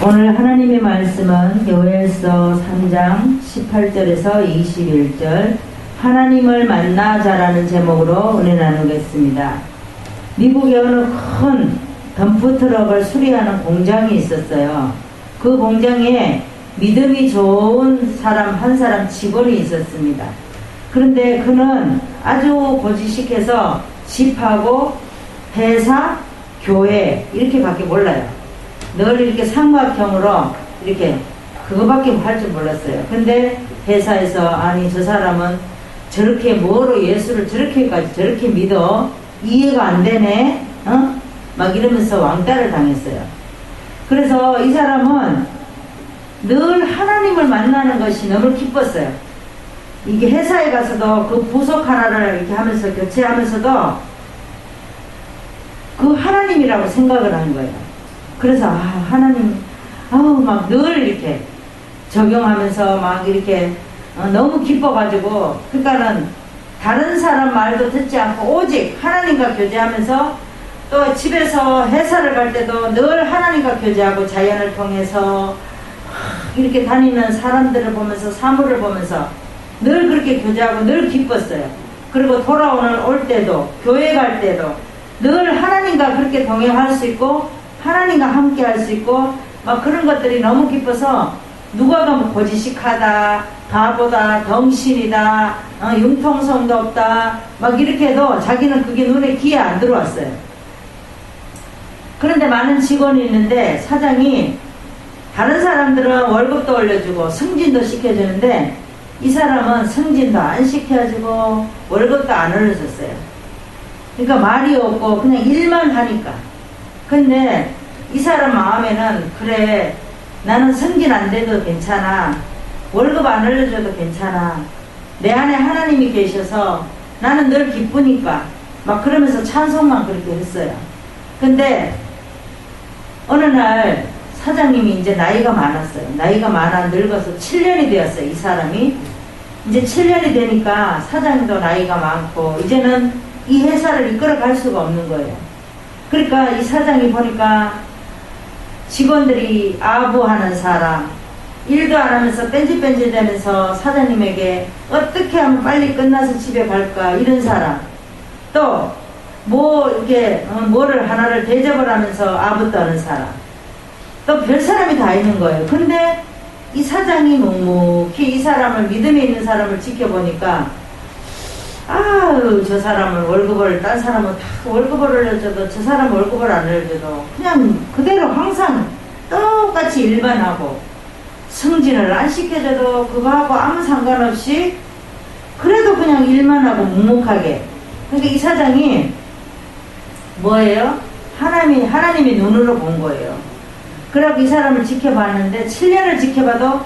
오늘 하나님의 말씀은 요엘서 3장 18절에서 21절 하나님을 만나자라는 제목으로 은혜 나누겠습니다. 미국에 어느 큰 덤프트럭을 수리하는 공장이 있었어요. 그 공장에 믿음이 좋은 사람 한 사람 직원이 있었습니다. 그런데 그는 아주 고지식해서 집하고 회사, 교회 이렇게밖에 몰라요. 늘 이렇게 삼각형으로 이렇게 그거밖에 할 줄 몰랐어요. 근데 회사에서 아니 저 사람은 저렇게 뭐로 예수를 저렇게 믿어? 이해가 안 되네? 막 이러면서 왕따를 당했어요. 그래서 이 사람은 늘 하나님을 만나는 것이 너무 기뻤어요. 이게 회사에 가서도 그 부속 하나를 이렇게 하면서 교체하면서도 그 하나님이라고 생각을 하는 거예요. 그래서 하나님 막 늘 이렇게 적용하면서 막 이렇게 너무 기뻐가지고 그러니까는 다른 사람 말도 듣지 않고 오직 하나님과 교제하면서 또 집에서 회사를 갈 때도 늘 하나님과 교제하고 자연을 통해서 이렇게 다니는 사람들을 보면서 사물을 보면서 늘 그렇게 교제하고 늘 기뻤어요. 그리고 올 때도 교회 갈 때도 늘 하나님과 그렇게 동행할 수 있고 하나님과 함께 할 수 있고 막 그런 것들이 너무 기뻐서 누가 뭐 고지식하다, 바보다, 덩신이다, 융통성도 없다 막 이렇게 해도 자기는 그게 눈에 귀에 안 들어왔어요. 그런데 많은 직원이 있는데 사장이 다른 사람들은 월급도 올려주고 승진도 시켜주는데 이 사람은 승진도 안 시켜주고 월급도 안 올려줬어요. 그러니까 말이 없고 그냥 일만 하니까. 근데 이 사람 마음에는 그래 나는 승진 안 돼도 괜찮아, 월급 안 올려줘도 괜찮아, 내 안에 하나님이 계셔서 나는 늘 기쁘니까 막 그러면서 찬송만 그렇게 했어요. 근데 어느 날 사장님이 이제 나이가 많았어요. 나이가 많아 늙어서 7년이 되었어요. 이 사람이 이제 7년이 되니까 사장님도 나이가 많고 이제는 이 회사를 이끌어 갈 수가 없는 거예요. 그러니까 이 사장이 보니까 직원들이 아부하는 사람, 일도 안 하면서 뺀질뺀질 되면서 사장님에게 어떻게 하면 빨리 끝나서 집에 갈까 이런 사람, 또 뭐 이렇게 뭐를 하나를 대접을 하면서 아부 떠는 사람, 또 별 사람이 다 있는 거예요. 근데 이 사장이 묵묵히 이 사람을 믿음에 있는 사람을 지켜보니까 저 사람은 월급을 딴 사람은 다 월급을 올려줘도 저 사람 월급을 안 올려줘도 그냥 그대로 항상 똑같이 일만 하고 승진을 안 시켜줘도 그거하고 아무 상관없이 그래도 그냥 일만 하고 묵묵하게. 그러니까 이 사장이 뭐예요? 하나님의 눈으로 본 거예요. 그래서 이 사람을 지켜봤는데 7년을 지켜봐도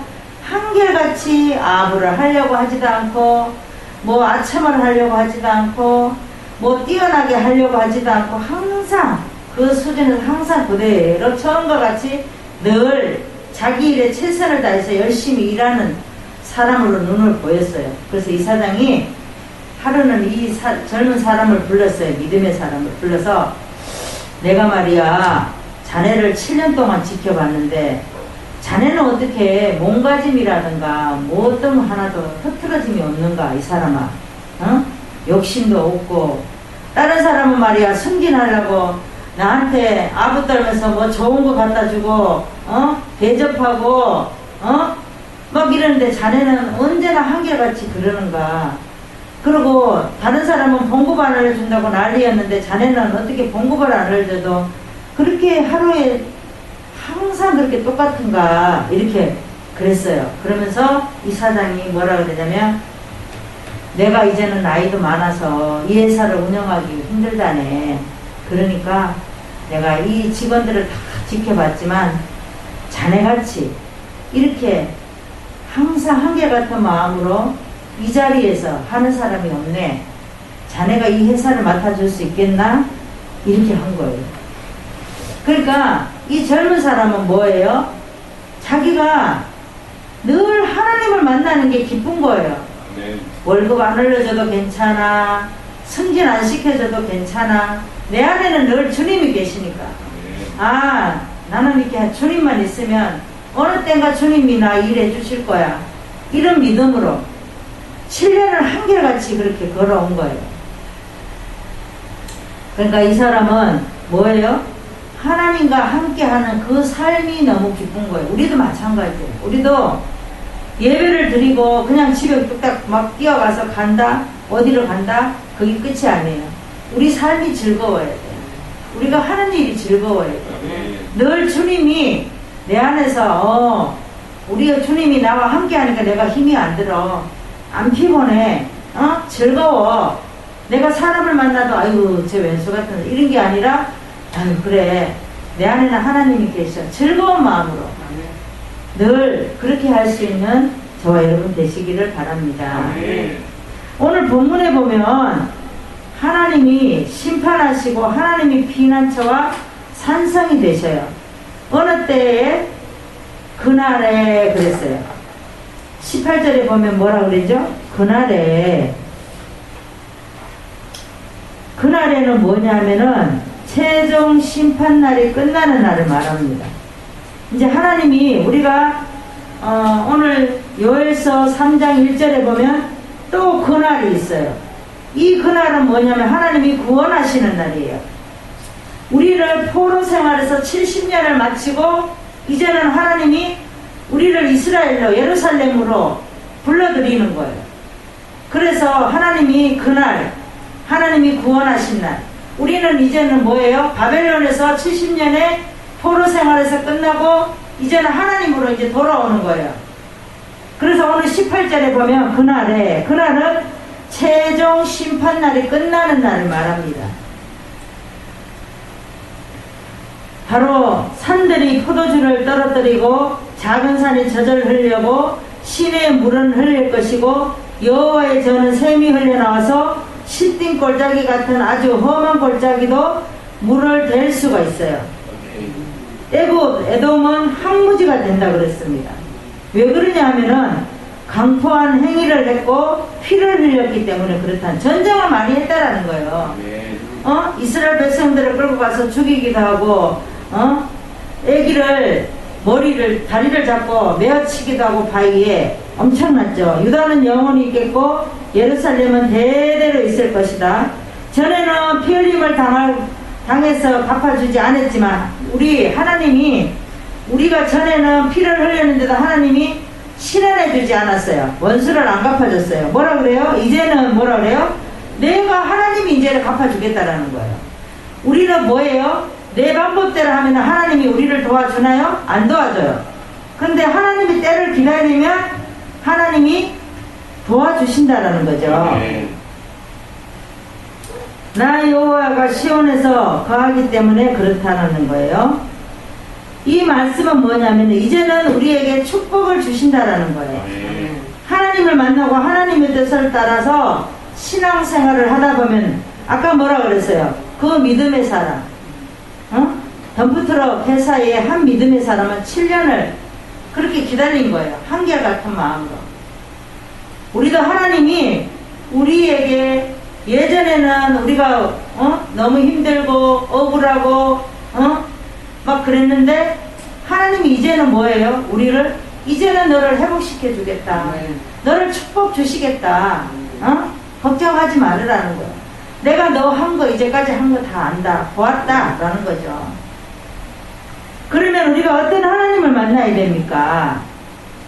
한결같이 아부를 하려고 하지도 않고 뭐 아첨을 하려고 하지도 않고 뭐 뛰어나게 하려고 하지도 않고 항상 그 수준에서 항상 그대로 처음과 같이 늘 자기 일에 최선을 다해서 열심히 일하는 사람으로 눈을 보였어요. 그래서 이 사장이 하루는 이 젊은 사람을 불렀어요. 믿음의 사람을 불러서 내가 말이야 자네를 7년 동안 지켜봤는데 자네는 어떻게 몸가짐이라든가 뭐 어떤 하나도 흐트러짐이 없는가 이 사람아? 욕심도 없고 다른 사람은 말이야 승진하려고 나한테 아부 떨면서 뭐 좋은 거 갖다 주고 대접하고 막 이러는데 자네는 언제나 한결같이 그러는가? 그리고 다른 사람은 봉급 안 알려준다고 난리였는데 자네는 어떻게 봉급을 안 알려줘도 그렇게 하루에 항상 그렇게 똑같은가 이렇게 그랬어요. 그러면서 이 사장이 뭐라고 그러냐면 내가 이제는 나이도 많아서 이 회사를 운영하기 힘들다네. 그러니까 내가 이 직원들을 다 지켜봤지만 자네같이 이렇게 항상 한결같은 마음으로 이 자리에서 하는 사람이 없네. 자네가 이 회사를 맡아줄 수 있겠나? 이렇게 한 거예요. 그러니까 이 젊은 사람은 뭐예요? 자기가 늘 하나님을 만나는 게 기쁜 거예요. 네. 월급 안 올려줘도 괜찮아, 승진 안 시켜줘도 괜찮아, 내 안에는 늘 주님이 계시니까. 네. 나는 이렇게 주님만 있으면 어느 때인가 주님이 나 일해 주실 거야. 이런 믿음으로 7년을 한결같이 그렇게 걸어온 거예요. 그러니까 이 사람은 뭐예요? 하나님과 함께하는 그 삶이 너무 기쁜 거예요. 우리도 마찬가지예요. 우리도 예배를 드리고 그냥 집에 뚝딱 막 뛰어가서 간다, 어디로 간다, 그게 끝이 아니에요. 우리 삶이 즐거워야 돼요. 우리가 하는 일이 즐거워야 돼요. 늘 주님이 내 안에서 우리가 주님이 나와 함께 하니까 내가 힘이 안 들어, 안 피곤해, 즐거워. 내가 사람을 만나도 아유 제 왼수 같은 이런 게 아니라 아유 그래 내 안에는 하나님이 계셔, 즐거운 마음으로 늘 그렇게 할 수 있는 저와 여러분 되시기를 바랍니다. 오늘 본문에 보면 하나님이 심판하시고 하나님이 피난처와 산성이 되셔요. 어느 때에 그날에 그랬어요. 18절에 보면 뭐라 그러죠? 그날에는 뭐냐면은 최종 심판날이 끝나는 날을 말합니다. 이제 하나님이 우리가 오늘 요엘서 3장 1절에 보면 또 그날이 있어요. 이 그날은 뭐냐면 하나님이 구원하시는 날이에요. 우리를 포로 생활에서 70년을 마치고 이제는 하나님이 우리를 이스라엘로 예루살렘으로 불러들이는 거예요. 그래서 하나님이 그날 하나님이 구원하신 날, 우리는 이제는 뭐예요? 바벨론에서 70년의 포로 생활에서 끝나고 이제는 하나님으로 이제 돌아오는 거예요. 그래서 오늘 18절에 보면 그날은 최종 심판날이 끝나는 날을 말합니다. 바로 산들이 포도주를 떨어뜨리고 작은 산이 젖을 흘려고 시내의 물은 흘릴 것이고 여호와의 저는 샘이 흘려나와서 시딘 골짜기 같은 아주 험한 골짜기도 물을 댈 수가 있어요. 애굽, 에돔은 항무지가 된다 그랬습니다. 왜 그러냐 하면은 강포한 행위를 했고 피를 흘렸기 때문에 그렇다. 전쟁을 많이 했다라는 거예요. 이스라엘 백성들을 끌고 가서 죽이기도 하고 애기를 머리를 다리를 잡고 메어치기도 하고 바위에 엄청났죠. 유다는 영원히 있겠고 예루살렘은 대대로 있을 것이다. 전에는 피 흘림을 당해서 갚아주지 않았지만 우리 하나님이 우리가 전에는 피를 흘렸는데도 하나님이 실현해주지 않았어요. 원수를 안 갚아줬어요. 뭐라 그래요? 이제는 뭐라 그래요? 내가 하나님이 이제는 갚아주겠다라는 거예요. 우리는 뭐예요? 내 방법대로 하면 하나님이 우리를 도와주나요? 안 도와줘요. 그런데 하나님이 때를 기다리면 하나님이 도와주신다라는 거죠. 나 여호와가 시온에서 거하기 때문에 그렇다는 거예요. 이 말씀은 뭐냐면 이제는 우리에게 축복을 주신다라는 거예요. 하나님을 만나고 하나님의 뜻을 따라서 신앙생활을 하다 보면 아까 뭐라 그랬어요? 그 믿음의 사람, 덤프트럭 회사의 한 믿음의 사람은 7년을 그렇게 기다린 거예요. 한결같은 마음으로. 우리도 하나님이 우리에게 예전에는 우리가 너무 힘들고 억울하고 막 그랬는데 하나님이 이제는 뭐예요? 우리를 이제는 너를 회복시켜 주겠다. 너를 축복 주시겠다. 걱정하지 말으라는 거예요. 내가 너 한 거 이제까지 한 거 다 안다. 보았다. 라는 거죠. 그러면 우리가 어떤 하나님을 만나야 됩니까?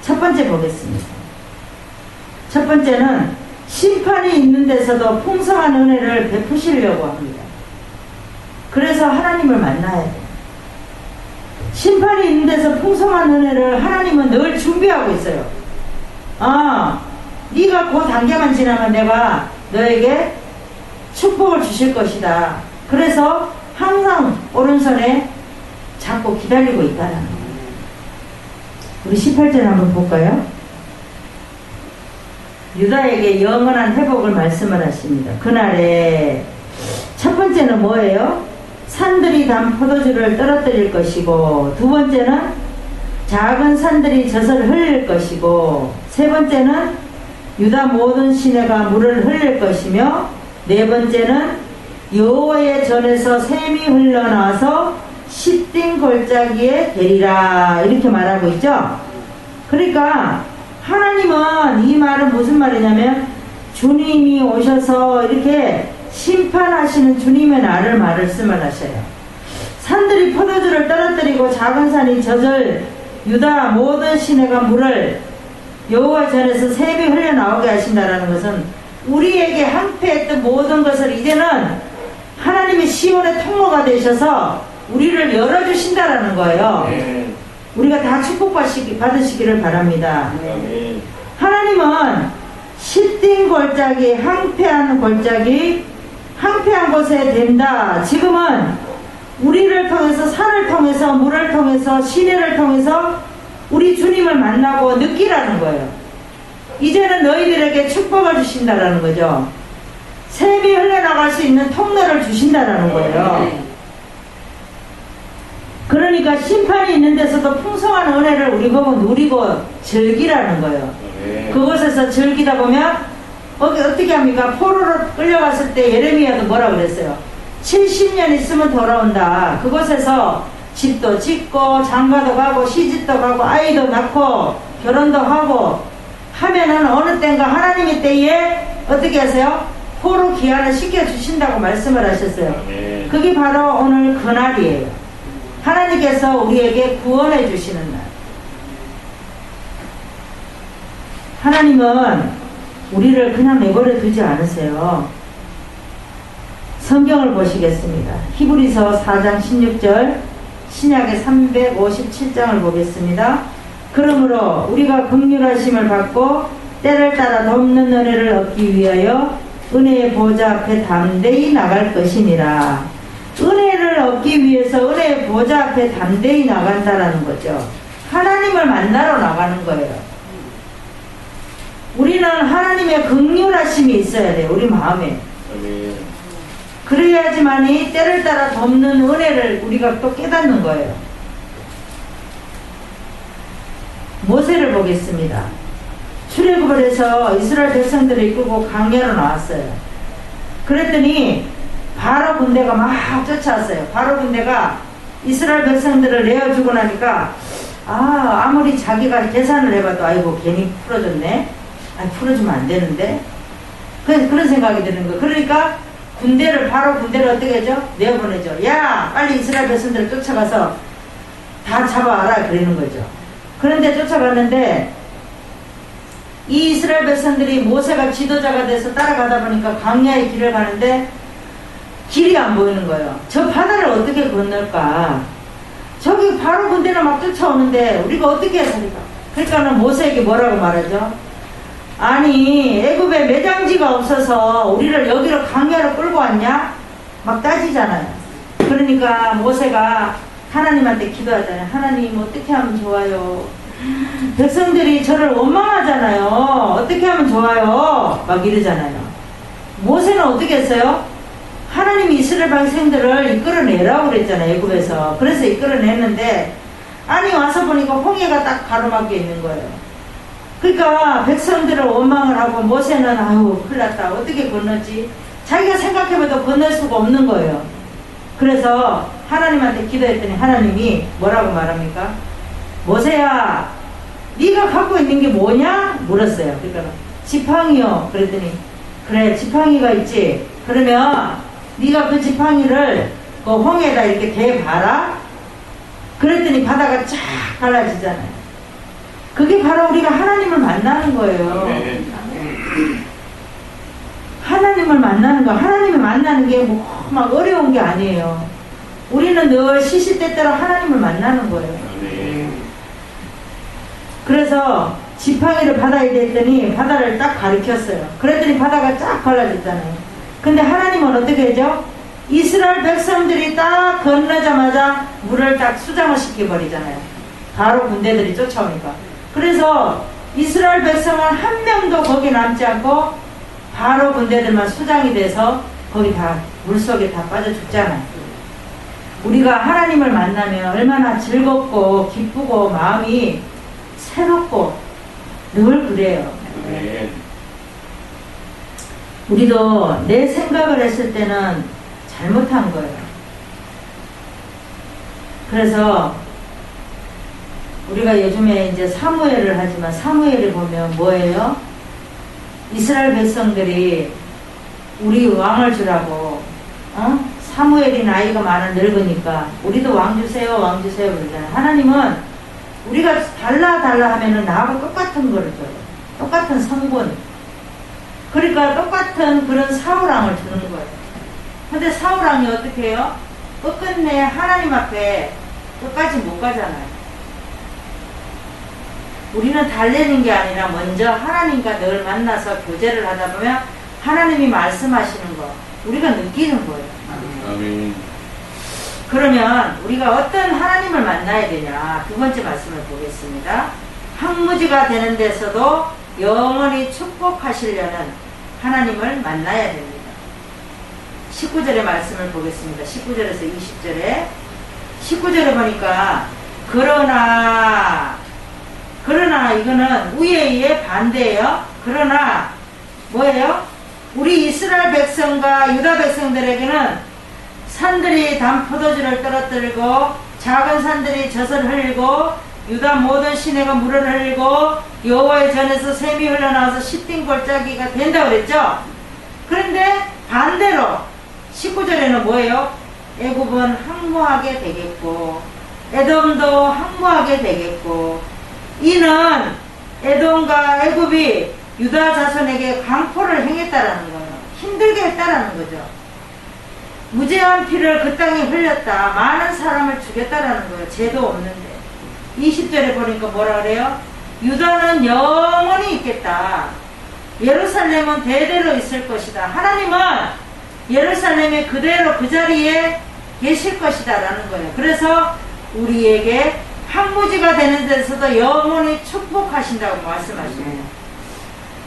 첫 번째 보겠습니다. 첫 번째는 심판이 있는 데서도 풍성한 은혜를 베푸시려고 합니다. 그래서 하나님을 만나야 돼요. 심판이 있는 데서 풍성한 은혜를 하나님은 늘 준비하고 있어요. 네가 그 단계만 지나면 내가 너에게 축복을 주실 것이다. 그래서 항상 오른손에 잡고 기다리고 있다는 거예요. 우리 18절 한번 볼까요? 유다에게 영원한 회복을 말씀을 하십니다. 그날에 첫 번째는 뭐예요? 산들이 단 포도주를 떨어뜨릴 것이고, 두 번째는 작은 산들이 젖을 흘릴 것이고, 세 번째는 유다 모든 시내가 물을 흘릴 것이며, 네 번째는 여호와의 전에서 샘이 흘러나와서 시띵 골짜기에 되리라 이렇게 말하고 있죠. 그러니까 하나님은 이 말은 무슨 말이냐면 주님이 오셔서 이렇게 심판하시는 주님의 날을 말씀을 하셔요. 산들이 포도주를 떨어뜨리고 작은 산이 젖을 유다 모든 시내가 물을 여호와 전에서 샘이 흘러나오게 하신다라는 것은 우리에게 항폐했던 모든 것을 이제는 하나님이 시온의 통로가 되셔서 우리를 열어주신다라는 거예요. 아멘. 우리가 다 축복받으시기를 바랍니다. 아멘. 하나님은 시띵 골짜기, 항폐한 골짜기, 항폐한 곳에 된다. 지금은 우리를 통해서, 산을 통해서, 물을 통해서, 시내를 통해서 우리 주님을 만나고 느끼라는 거예요. 이제는 너희들에게 축복을 주신다라는 거죠. 샘이 흘러나갈 수 있는 통로를 주신다라는 거예요. 그러니까 심판이 있는 데서도 풍성한 은혜를 우리 보고 누리고 즐기라는 거예요. 그곳에서 즐기다 보면 어떻게 합니까? 포로로 끌려갔을 때 예레미야도 뭐라 그랬어요? 70년 있으면 돌아온다. 그곳에서 집도 짓고 장가도 가고 시집도 가고 아이도 낳고 결혼도 하고 하면은 어느 때인가 하나님의 때에 어떻게 하세요? 포로 귀환을 시켜주신다고 말씀을 하셨어요. 그게 바로 오늘 그날이에요. 하나님께서 우리에게 구원해 주시는 날. 하나님은 우리를 그냥 내버려 두지 않으세요. 성경을 보시겠습니다. 히브리서 4장 16절, 신약의 357장을 보겠습니다. 그러므로 우리가 긍휼하심을 받고 때를 따라 돕는 은혜를 얻기 위하여 은혜의 보좌 앞에 담대히 나갈 것이니라. 은혜를 얻기 위해서 은혜의 보좌 앞에 담대히 나간다라는 거죠. 하나님을 만나러 나가는 거예요. 우리는 하나님의 긍휼하심이 있어야 돼요. 우리 마음에. 그래야지만이 때를 따라 돕는 은혜를 우리가 또 깨닫는 거예요. 모세를 보겠습니다. 출애굽을 해서 이스라엘 백성들을 이끌고 광야로 나왔어요. 그랬더니 바로 군대가 막 쫓아왔어요. 바로 군대가 이스라엘 백성들을 내어주고 나니까 아무리 자기가 계산을 해봐도 아이고 괜히 풀어줬네. 풀어주면 안 되는데. 그런 생각이 드는 거예요. 그러니까 바로 군대를 어떻게 하죠? 내어보내죠. 야 빨리 이스라엘 백성들을 쫓아가서 다 잡아와라 그러는 거죠. 그런데 쫓아갔는데 이 이스라엘 백성들이 모세가 지도자가 돼서 따라가다 보니까 광야의 길을 가는데 길이 안 보이는 거예요. 저 바다를 어떻게 건널까? 저기 바로 군대는 막 쫓아오는데 우리가 어떻게 해야 됩니까? 그러니까는 모세에게 뭐라고 말하죠? 아니 애굽에 매장지가 없어서 우리를 여기로 광야로 끌고 왔냐? 막 따지잖아요. 그러니까 모세가 하나님한테 기도하잖아요. 하나님 어떻게 하면 좋아요? 백성들이 저를 원망하잖아요. 어떻게 하면 좋아요? 막 이러잖아요. 모세는 어떻게 했어요? 하나님이 이스라엘 백성들을 이끌어내라고 그랬잖아요. 애굽에서. 그래서 이끌어냈는데 아니 와서 보니까 홍해가 딱 가로막혀 있는 거예요. 그러니까 백성들을 원망을 하고 모세는 아유 큰일 났다. 어떻게 건너지? 자기가 생각해봐도 건널 수가 없는 거예요. 그래서 하나님한테 기도했더니 하나님이 뭐라고 말합니까? 모세야 네가 갖고 있는 게 뭐냐? 물었어요. 그러니까 지팡이요. 그랬더니 그래 지팡이가 있지. 그러면 네가 그 지팡이를 그 홍에다 이렇게 대봐라. 그랬더니 바다가 쫙 갈라지잖아요. 그게 바로 우리가 하나님을 만나는 거예요. 하나님을 만나는 거. 하나님을 만나는 게 뭐 막 어려운 게 아니에요. 우리는 늘 시시때때로 하나님을 만나는 거예요. 그래서 지팡이를 바다에 댔더니 바다를 딱 가리켰어요. 그랬더니 바다가 쫙 갈라졌잖아요. 근데 하나님은 어떻게 하죠? 이스라엘 백성들이 딱 건너자마자 물을 딱 수장을 시켜버리잖아요. 바로 군대들이 쫓아오니까. 그래서 이스라엘 백성은 한 명도 거기 남지 않고 바로 군대들만 수장이 돼서 거기 다 물속에 다 빠져 죽잖아요. 우리가 하나님을 만나면 얼마나 즐겁고 기쁘고 마음이 새롭고 늘 그래요. 우리도 내 생각을 했을 때는 잘못한 거예요. 그래서 우리가 요즘에 이제 사무엘을 하지만 사무엘을 보면 뭐예요? 이스라엘 백성들이 우리 왕을 주라고 사무엘이 나이가 많은 늙으니까 우리도 왕 주세요 왕 주세요 그러잖아요. 하나님은 우리가 달라 하면은 나하고 똑같은 거를 줘요. 똑같은 성분. 그러니까 똑같은 그런 사울왕을 주는 거예요. 근데 사울왕이 어떻게 해요? 끝끝내 하나님 앞에 끝까지 못 가잖아요. 우리는 달래는 게 아니라 먼저 하나님과 늘 만나서 교제를 하다 보면 하나님이 말씀하시는 거 우리가 느끼는 거예요. 아멘. 그러면 우리가 어떤 하나님을 만나야 되냐? 두 번째 말씀을 보겠습니다. 항무지가 되는 데서도 영원히 축복하시려는 하나님을 만나야 됩니다. 19절의 말씀을 보겠습니다. 19절에서 20절에 19절에 보니까 그러나 이거는 우예의 반대예요. 그러나 뭐예요? 우리 이스라엘 백성과 유다 백성들에게는 산들이 단 포도주를 떨어뜨리고 작은 산들이 젖을 흘리고 유다 모든 시내가 물을 흘리고 여호와의 전에서 샘이 흘러나와서 시띵 골짜기가 된다고 그랬죠. 그런데 반대로 19절에는 뭐예요? 애굽은 항모하게 되겠고 에돔도 항모하게 되겠고 이는 에돔과 애굽이 유다 자손에게 강포를 행했다라는 거예요. 힘들게 했다라는 거죠. 무죄한 피를 그 땅에 흘렸다. 많은 사람을 죽였다라는 거예요. 죄도 없는데. 20절에 보니까 뭐라 그래요? 유다는 영원히 있겠다. 예루살렘은 대대로 있을 것이다. 하나님은 예루살렘에 그대로 그 자리에 계실 것이다 라는 거예요. 그래서 우리에게 항무지가 되는 데서도 영원히 축복하신다고 말씀하시네요.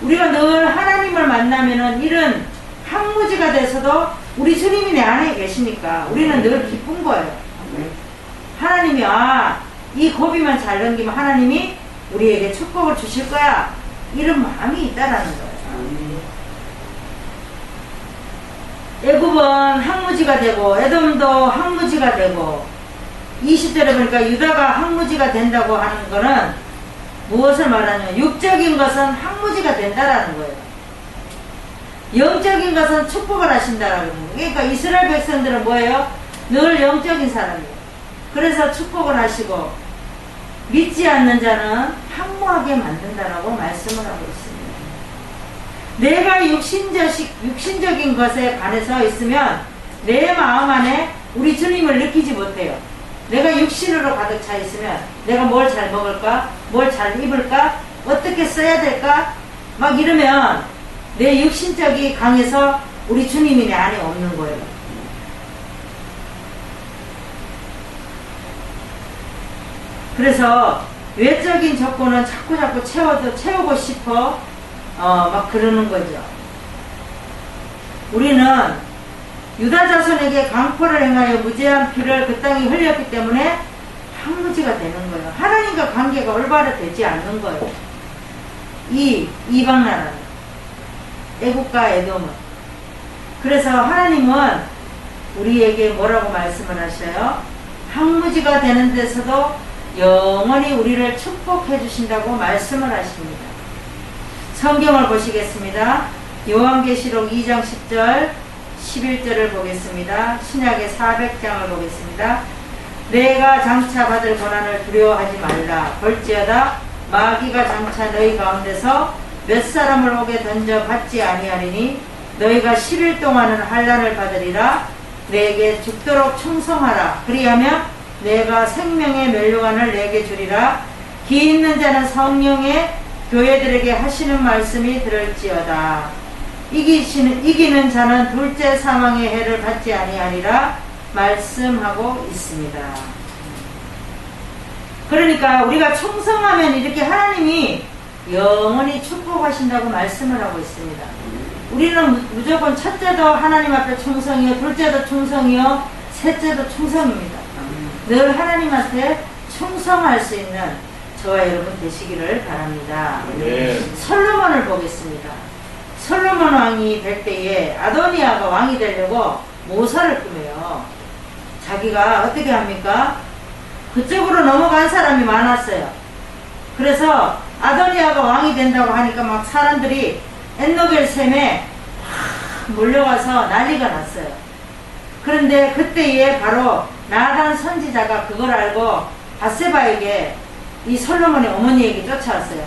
우리가 늘 하나님을 만나면은 이런 항무지가 돼서도 우리 주님이 내 안에 계시니까 우리는 늘 기쁜 거예요. 하나님이 이 고비만 잘 넘기면 하나님이 우리에게 축복을 주실 거야. 이런 마음이 있다라는 거예요. 애굽은 항무지가 되고 에돔도 항무지가 되고 20절에 보니까 유다가 항무지가 된다고 하는 거는 무엇을 말하냐면 육적인 것은 항무지가 된다라는 거예요. 영적인 것은 축복을 하신다라는 거예요. 그러니까 이스라엘 백성들은 뭐예요? 늘 영적인 사람이에요. 그래서 축복을 하시고 믿지 않는 자는 항모하게 만든다라고 말씀을 하고 있습니다. 내가 육신적인 것에 관해서 있으면 내 마음 안에 우리 주님을 느끼지 못해요. 내가 육신으로 가득 차 있으면 내가 뭘 잘 먹을까? 뭘 잘 입을까? 어떻게 써야 될까? 막 이러면 내 육신적이 강해서 우리 주님이 내 안에 없는 거예요. 그래서 외적인 조건은 자꾸 채우고 싶어 막 그러는 거죠. 우리는 유다 자손에게 강포를 행하여 무죄한 피를 그 땅에 흘렸기 때문에 항무지가 되는 거예요. 하나님과 관계가 올바로 되지 않는 거예요. 이 이방 나라는 애국과 에돔은. 그래서 하나님은 우리에게 뭐라고 말씀을 하셔요? 항무지가 되는 데서도 영원히 우리를 축복해 주신다고 말씀을 하십니다. 성경을 보시겠습니다. 요한계시록 2장 10절 11절을 보겠습니다. 신약의 400장을 보겠습니다. 내가 장차 받을 고난을 두려워하지 말라. 볼지어다 마귀가 장차 너희 가운데서 몇 사람을 옥에 던져 받지 아니하리니 너희가 10일 동안은 환난을 받으리라. 내게 죽도록 충성하라. 그리하면 내가 생명의 멸류관을 내게 주리라. 기 있는 자는 성령의 교회들에게 하시는 말씀이 들을지어다. 이기는 자는 둘째 사망의 해를 받지 아니하리라 말씀하고 있습니다. 그러니까 우리가 충성하면 이렇게 하나님이 영원히 축복하신다고 말씀을 하고 있습니다. 우리는 무조건 첫째도 하나님 앞에 충성이요, 둘째도 충성이요, 셋째도 충성입니다. 늘 하나님한테 충성할 수 있는 저와 여러분 되시기를 바랍니다. 네. 솔로몬을 보겠습니다. 솔로몬 왕이 될 때에 아도니아가 왕이 되려고 모사를 꾸며요. 자기가 어떻게 합니까? 그쪽으로 넘어간 사람이 많았어요. 그래서 아도니아가 왕이 된다고 하니까 막 사람들이 엔노겔 샘에 몰려가서 난리가 났어요. 그런데 그때에 바로 나단 선지자가 그걸 알고 밧세바에게, 이 솔로몬의 어머니에게 쫓아왔어요.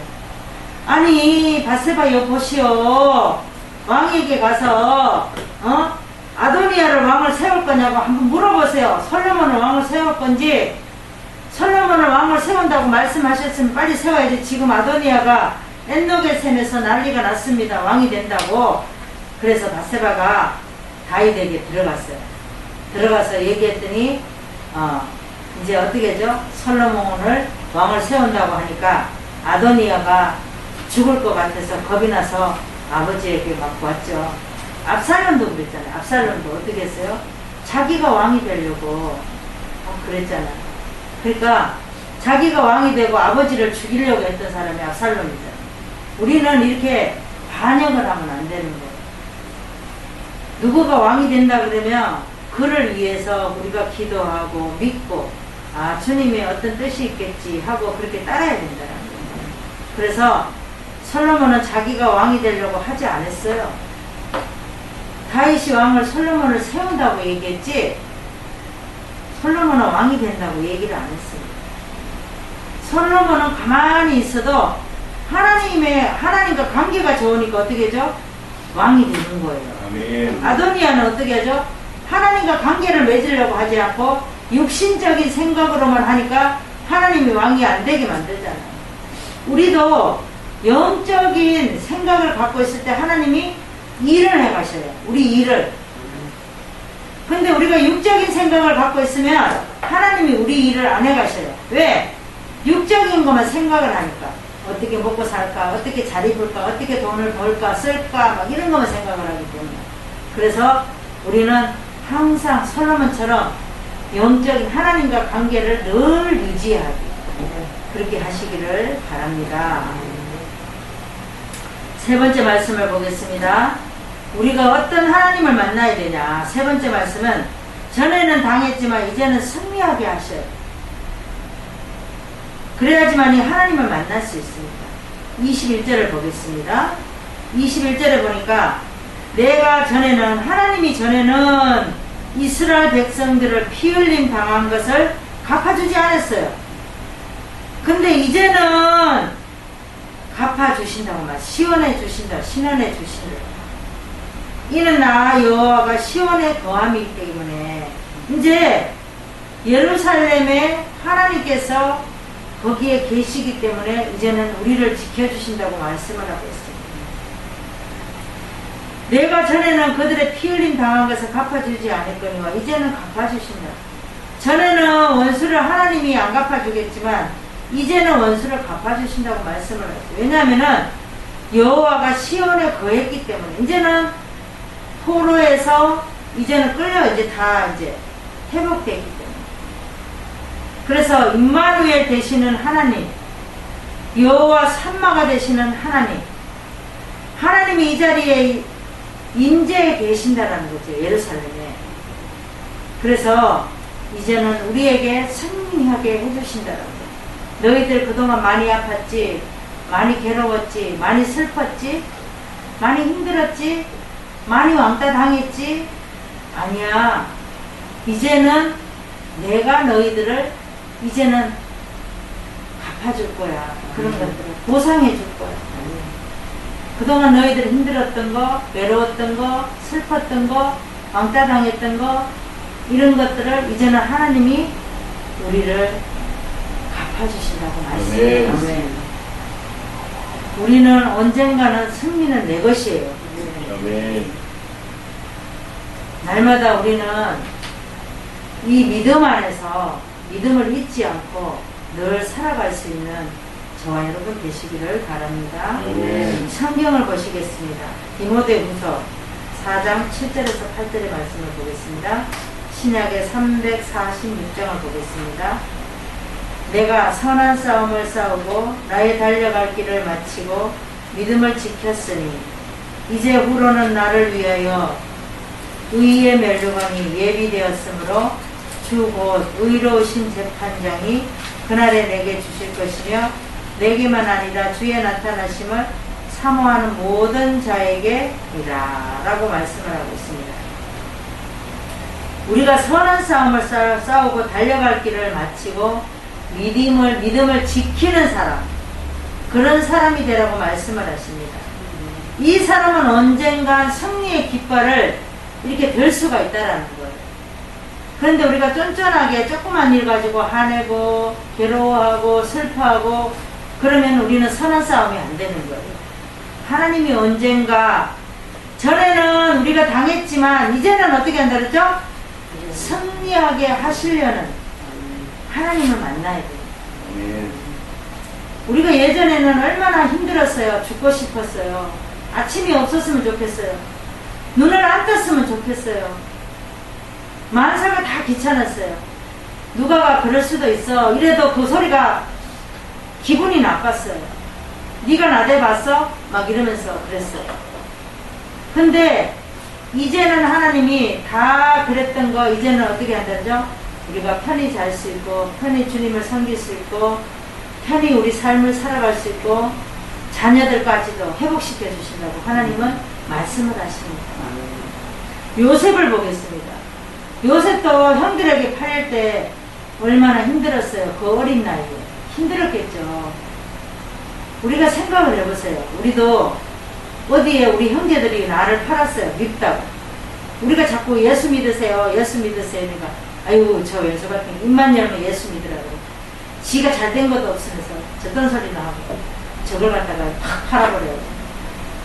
아니 밧세바 여보시오, 왕에게 가서 아도니아를 왕을 세울 거냐고 한번 물어보세요. 솔로몬을 왕을 세울 건지, 솔로몬을 왕을 세운다고 말씀하셨으면 빨리 세워야지. 지금 아도니아가 엔노겔샘에서 난리가 났습니다. 왕이 된다고. 그래서 밧세바가 다윗에게 들어갔어요. 들어가서 얘기했더니 이제 어떻게 하죠? 솔로몬을 왕을 세운다고 하니까 아도니아가 죽을 것 같아서 겁이 나서 아버지에게 막 왔죠. 압살롬도 그랬잖아요. 압살롬도 어떻게 했어요? 자기가 왕이 되려고 그랬잖아요. 그러니까 자기가 왕이 되고 아버지를 죽이려고 했던 사람이 압살롬이잖아요. 우리는 이렇게 반역을 하면 안 되는 거예요. 누구가 왕이 된다 그러면 그를 위해서 우리가 기도하고 믿고, 아 주님의 어떤 뜻이 있겠지 하고 그렇게 따라야 된다는 거예요. 그래서 솔로몬은 자기가 왕이 되려고 하지 않았어요. 다윗이 왕을 솔로몬을 세운다고 얘기했지 솔로몬은 왕이 된다고 얘기를 안 했습니다. 솔로몬은 가만히 있어도 하나님과 관계가 좋으니까 어떻게 하죠? 왕이 되는 거예요. 아멘. 아도니아는 어떻게 하죠? 하나님과 관계를 맺으려고 하지 않고 육신적인 생각으로만 하니까 하나님이 왕이 안 되게 만들잖아요. 우리도 영적인 생각을 갖고 있을 때 하나님이 일을 해가셔요. 우리 일을. 근데 우리가 육적인 생각을 갖고 있으면 하나님이 우리 일을 안 해가셔요. 왜? 육적인 것만 생각을 하니까. 어떻게 먹고 살까? 어떻게 잘 입을까? 어떻게 돈을 벌까? 쓸까? 막 이런 것만 생각을 하기 때문에. 그래서 우리는 항상 솔로몬처럼 영적인 하나님과 관계를 늘 유지하기. 그렇게 하시기를 바랍니다. 세 번째 말씀을 보겠습니다. 우리가 어떤 하나님을 만나야 되냐. 세 번째 말씀은 전에는 당했지만 이제는 승리하게 하셔요. 그래야지만이 하나님을 만날 수 있습니다. 21절을 보겠습니다. 21절에 보니까 내가 전에는, 하나님이 전에는 이스라엘 백성들을 피 흘림 당한 것을 갚아주지 않았어요. 근데 이제는 갚아주신다고 말, 시원해 주신다, 신원해 주신다. 이는 나 여호와가 시온에 거함이 있기 때문에 이제 예루살렘에 하나님께서 거기에 계시기 때문에 이제는 우리를 지켜주신다고 말씀을 하고 있습니다. 내가 전에는 그들의 피 흘림 당한 것을 갚아주지 않았거니와 이제는 갚아주신다. 전에는 원수를 하나님이 안 갚아주겠지만 이제는 원수를 갚아주신다고 말씀을 했어요. 왜냐하면은 여호와가 시온에 거했기 때문에 이제는 포로에서 이제는 끌려 이제 다 이제 회복되기 때문에. 그래서 임마누엘 되시는 하나님, 여호와 삼마가 되시는 하나님, 하나님이 이 자리에 임재해 계신다라는 거죠. 예루살렘에. 그래서 이제는 우리에게 승리하게 해주신다라는 거예요. 너희들 그동안 많이 아팠지, 많이 괴로웠지, 많이 슬펐지, 많이 힘들었지, 많이 왕따 당했지? 아니야. 이제는 내가 너희들을 이제는 갚아줄 거야. 그런 것들을 보상해 줄 거야. 그동안 너희들 힘들었던 거, 외로웠던 거, 슬펐던 거, 왕따 당했던 거, 이런 것들을 이제는 하나님이 우리를 갚아주신다고 말씀해요. 우리는 언젠가는 승리는 내 것이에요. 아멘. 날마다 우리는 이 믿음 안에서 믿음을 잊지 않고 늘 살아갈 수 있는 저와 여러분 되시기를 바랍니다. 아멘. 성경을 보시겠습니다. 디모데후서 4장 7절에서 8절의 말씀을 보겠습니다. 신약의 346장을 보겠습니다. 내가 선한 싸움을 싸우고 나의 달려갈 길을 마치고 믿음을 지켰으니 이제 후로는 나를 위하여 의의 멸류관이 예비되었으므로 주 곧 의로우신 재판장이 그날에 내게 주실 것이며 내게만 아니라 주의 나타나심을 사모하는 모든 자에게이라 라고 말씀을 하고 있습니다. 우리가 선한 싸움을 싸우고 달려갈 길을 마치고 믿음을 지키는 사람, 그런 사람이 되라고 말씀을 하십니다. 이 사람은 언젠가 승리의 깃발을 이렇게 들 수가 있다라는 거예요. 그런데 우리가 쫀쫀하게 조그만 일 가지고 화내고 괴로워하고 슬퍼하고 그러면 우리는 선한 싸움이 안 되는 거예요. 하나님이 언젠가 전에는 우리가 당했지만 이제는 어떻게 한다 그랬죠? 승리하게 하시려는 하나님을 만나야 돼요. 아멘. 우리가 예전에는 얼마나 힘들었어요. 죽고 싶었어요. 아침이 없었으면 좋겠어요. 눈을 안 떴으면 좋겠어요. 만사가 다 귀찮았어요. 누가가 그럴 수도 있어. 이래도 그 소리가 기분이 나빴어요. 네가 나대 봤어? 막 이러면서 그랬어요. 근데 이제는 하나님이 다 그랬던 거 이제는 어떻게 한다죠? 우리가 편히 잘 수 있고 편히 주님을 섬길 수 있고 편히 우리 삶을 살아갈 수 있고 자녀들까지도 회복시켜 주신다고 하나님은 말씀을 하십니다. 요셉을 보겠습니다. 요셉도 형들에게 팔릴 때 얼마나 힘들었어요. 그 어린 나이에 힘들었겠죠. 우리가 생각을 해보세요. 우리도 어디에 우리 형제들이 나를 팔았어요. 밉다고. 우리가 자꾸 예수 믿으세요. 예수 믿으세요. 그러니까 아유 저 왼수 같은 입만 열면 예수 믿으라고. 지가 잘된 것도 없으면서 저딴 소리나 하고 저걸 갖다가 팍 팔아버려요.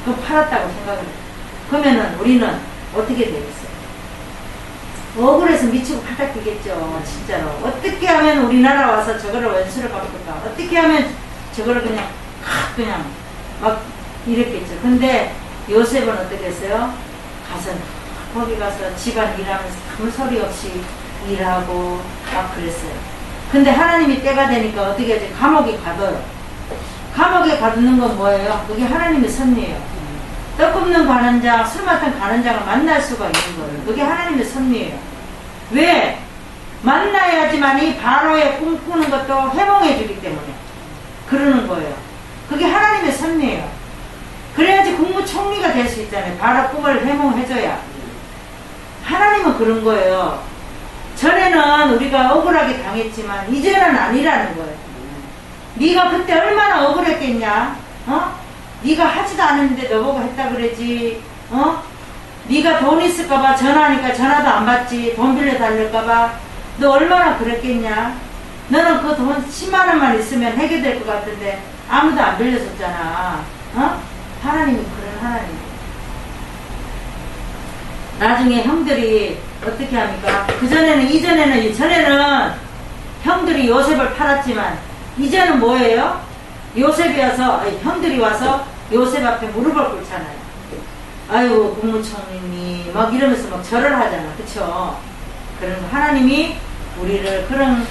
그거 팔았다고 생각을 해요. 그러면은 우리는 어떻게 되겠어요? 억울해서 미치고 팔딱 뛰겠죠. 진짜로. 어떻게 하면 우리나라 와서 저거를 원수를 갚을까? 어떻게 하면 저거를 그냥 막 이랬겠죠. 근데 요셉은 어떻게 했어요? 거기 가서 집안 일하면서 아무 소리 없이 일하고 막 그랬어요. 근데 하나님이 때가 되니까 어떻게 하지? 감옥에 가둬요. 감옥에 가두는 건 뭐예요? 그게 하나님의 섭리예요. 떡 굽는 관원장, 술 맡은 관원장을 만날 수가 있는 거예요. 그게 하나님의 섭리예요. 왜? 만나야지만이 바로의 꿈꾸는 것도 해몽해 주기 때문에 그러는 거예요. 그게 하나님의 섭리예요. 그래야지 국무총리가 될 수 있잖아요. 바로 꿈을 해몽해줘야. 하나님은 그런 거예요. 전에는 우리가 억울하게 당했지만 이제는 아니라는 거예요. 네가 그때 얼마나 억울했겠냐? 네가 하지도 않았는데 너보고 했다 그러지. 네가 돈 있을까봐 전화하니까 전화도 안 받지. 돈 빌려 달랄까봐. 너 얼마나 그랬겠냐? 너는 그 돈 10만 원만 있으면 해결될 것 같은데 아무도 안 빌려줬잖아. 하나님이 그런 하나님. 나중에 형들이 어떻게 합니까? 전에는 형들이 요셉을 팔았지만 이제는 뭐예요? 형들이 와서 요셉 앞에 무릎을 꿇잖아요. 아유 국무총리님 막 이러면서 막 절을 하잖아. 그쵸? 그런 하나님이 우리를 그런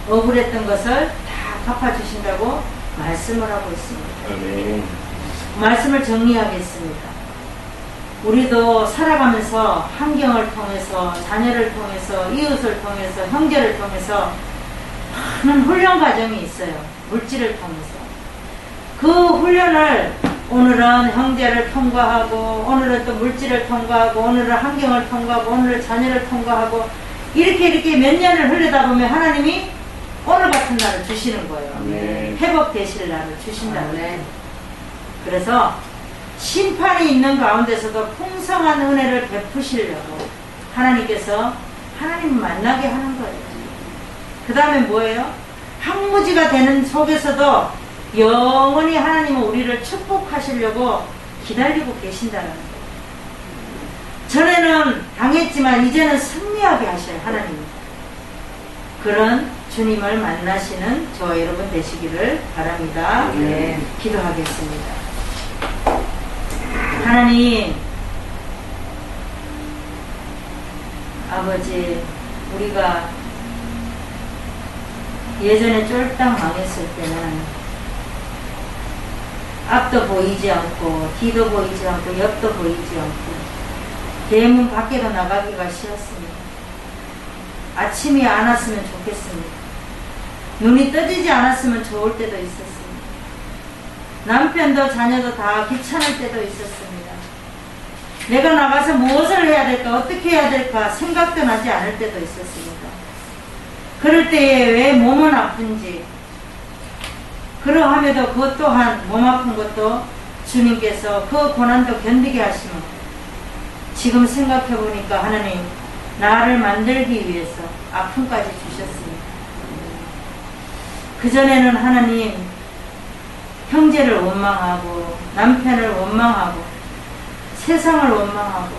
억울했던 것을 다 갚아주신다고 말씀을 하고 있습니다. 아멘. 말씀을 정리하겠습니다. 우리도 살아가면서 환경을 통해서 자녀를 통해서 이웃을 통해서 형제를 통해서 많은 훈련 과정이 있어요. 물질을 통해서. 그 훈련을 오늘은 형제를 통과하고 오늘은 또 물질을 통과하고 오늘은 환경을 통과하고 오늘은 자녀를 통과하고 이렇게 몇 년을 흘리다 보면 하나님이 오늘 같은 날을 주시는 거예요. 아멘. 회복되실 날을 주신다고요. 그래서 심판이 있는 가운데서도 풍성한 은혜를 베푸시려고 하나님께서 하나님을 만나게 하는 거예요. 그 다음에 뭐예요? 항무지가 되는 속에서도 영원히 하나님은 우리를 축복하시려고 기다리고 계신다는 거예요. 전에는 당했지만 이제는 승리하게 하셔요. 하나님. 그런 주님을 만나시는 저와 여러분 되시기를 바랍니다. 네, 기도하겠습니다. 하나님, 아버지, 우리가 예전에 쫄딱 망했을 때는 앞도 보이지 않고 뒤도 보이지 않고 옆도 보이지 않고 대문 밖에도 나가기가 싫었습니다. 아침이 안 왔으면 좋겠습니다. 눈이 떠지지 않았으면 좋을 때도 있었습니다. 남편도 자녀도 다 귀찮을 때도 있었습니다. 내가 나가서 무엇을 해야 될까, 어떻게 해야 될까 생각도 나지 않을 때도 있었습니다. 그럴 때에 왜 몸은 아픈지, 그러함에도 그것 또한 몸 아픈 것도 주님께서 그 고난도 견디게 하시면, 지금 생각해 보니까 하나님 나를 만들기 위해서 아픔까지 주셨습니다. 그전에는 하나님 형제를 원망하고 남편을 원망하고 세상을 원망하고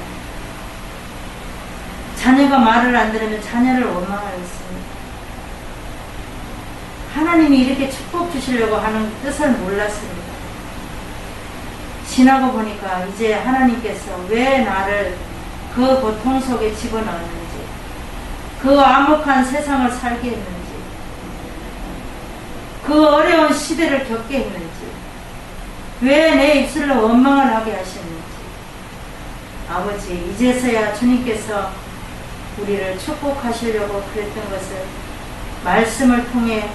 자녀가 말을 안 들으면 자녀를 원망하였습니다. 하나님이 이렇게 축복 주시려고 하는 뜻을 몰랐습니다. 지나고 보니까 이제 하나님께서 왜 나를 그 고통 속에 집어넣었는지, 그 암흑한 세상을 살게 했는지, 그 어려운 시대를 겪게 했는지, 왜 내 입술로 원망을 하게 하셨는지, 아버지 이제서야 주님께서 우리를 축복하시려고 그랬던 것을 말씀을 통해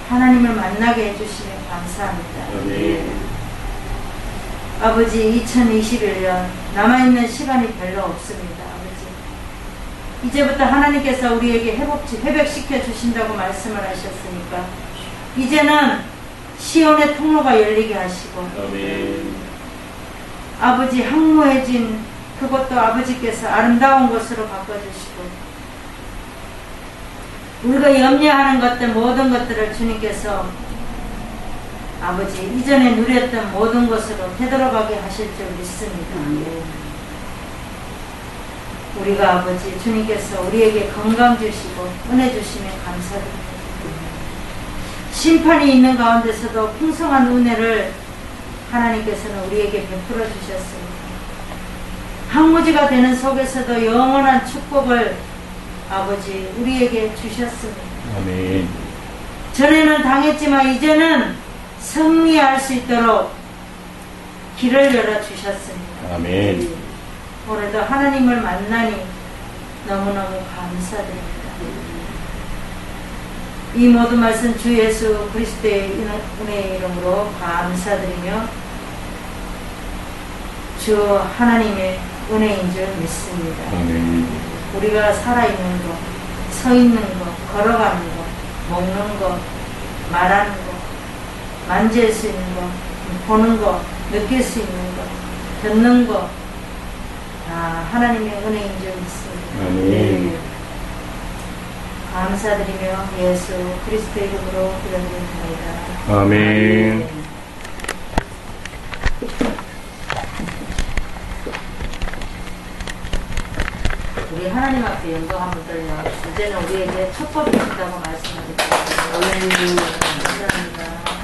하나님을 만나게 해주시면 감사합니다. 아멘. 아버지 2021년 남아있는 시간이 별로 없습니다. 아버지 이제부터 하나님께서 우리에게 회복시켜 주신다고 말씀을 하셨으니까 이제는 시온의 통로가 열리게 하시고 아멘. 아버지 황무해진 그것도 아버지께서 아름다운 것으로 바꿔주시고 우리가 염려하는 것들 모든 것들을 주님께서 아버지 이전에 누렸던 모든 것으로 되돌아가게 하실 줄 믿습니다. 우리가 아버지 주님께서 우리에게 건강 주시고 은혜 주시면 감사드립니다. 심판이 있는 가운데서도 풍성한 은혜를 하나님께서는 우리에게 베풀어 주셨습니다. 항무지가 되는 속에서도 영원한 축복을 아버지 우리에게 주셨습니다. 아멘. 전에는 당했지만 이제는 승리할 수 있도록 길을 열어 주셨습니다. 아멘. 오늘도 하나님을 만나니 너무너무 감사드립니다. 이 모든 말씀 주 예수 그리스도의 은혜의 이름으로 감사드리며 주 하나님의 은혜인 줄 믿습니다. 아멘. 우리가 살아있는 것, 서 있는 것, 걸어가는 것, 먹는 것, 말하는 것, 만질 수 있는 것, 보는 것, 느낄 수 있는 것, 듣는 것, 다 하나님의 은혜인 줄 믿습니다. 아멘. 감사드리며 예수 그리스도의 이름으로 기도드립니다. 아멘. 우리 하나님 앞에 영광 한번 돌려. 이제는 우리에게 축복이 있다고 말씀하셨습니다. 감사합니다.